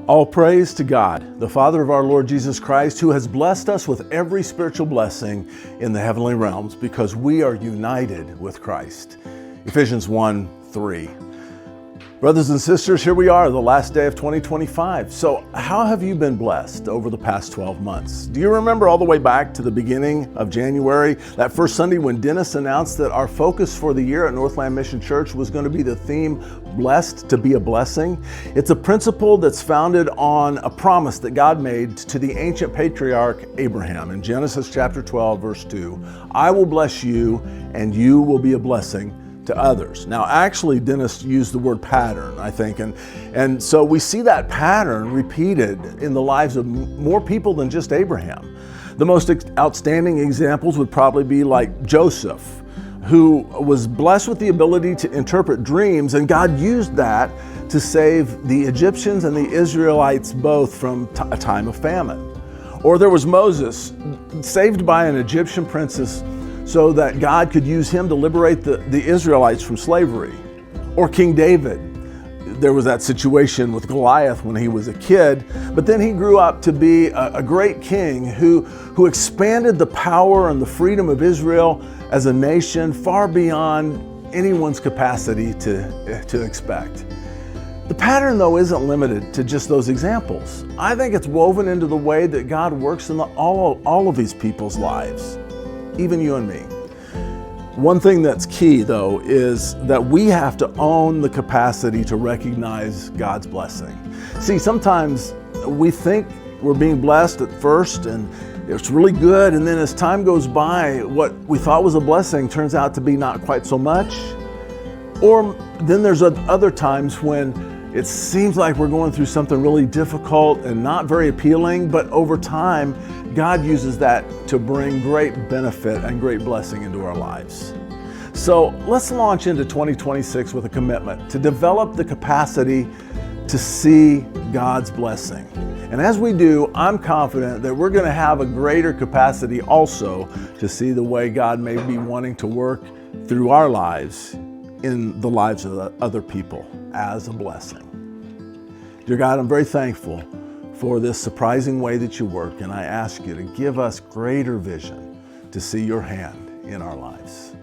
All praise to God, the Father of our Lord Jesus Christ, who has blessed us with every spiritual blessing in the heavenly realms because we are united with Christ. Ephesians 1:3. Brothers and sisters, here we are, the last day of 2025. So how have you been blessed over the past 12 months? Do you remember all the way back to the beginning of January, that first Sunday when Dennis announced that our focus for the year at Northland Mission Church was going to be the theme, Blessed to be a Blessing? It's a principle that's founded on a promise that God made to the ancient patriarch Abraham in Genesis chapter 12, verse 2. I will bless you and you will be a blessing to others. Now, actually, Dennis used the word pattern, I think, and so we see that pattern repeated in the lives of more people than just Abraham. The most outstanding examples would probably be like Joseph, who was blessed with the ability to interpret dreams, and God used that to save the Egyptians and the Israelites both from a time of famine. Or there was Moses, saved by an Egyptian princess so that God could use him to liberate the Israelites from slavery. Or King David. There was that situation with Goliath when he was a kid, but then he grew up to be a great king who expanded the power and the freedom of Israel as a nation far beyond anyone's capacity to expect. The pattern, though, isn't limited to just those examples. I think it's woven into the way that God works in all of these people's lives. Even you and me. One thing that's key, though, is that we have to own the capacity to recognize God's blessing. See, sometimes we think we're being blessed at first and it's really good, and then as time goes by, what we thought was a blessing turns out to be not quite so much. Or then there's other times when it seems like we're going through something really difficult and not very appealing, but over time, God uses that to bring great benefit and great blessing into our lives. So let's launch into 2026 with a commitment to develop the capacity to see God's blessing. And as we do, I'm confident that we're going to have a greater capacity also to see the way God may be wanting to work through our lives in the lives of other people as a blessing. Dear God, I'm very thankful for this surprising way that you work, and I ask you to give us greater vision to see your hand in our lives.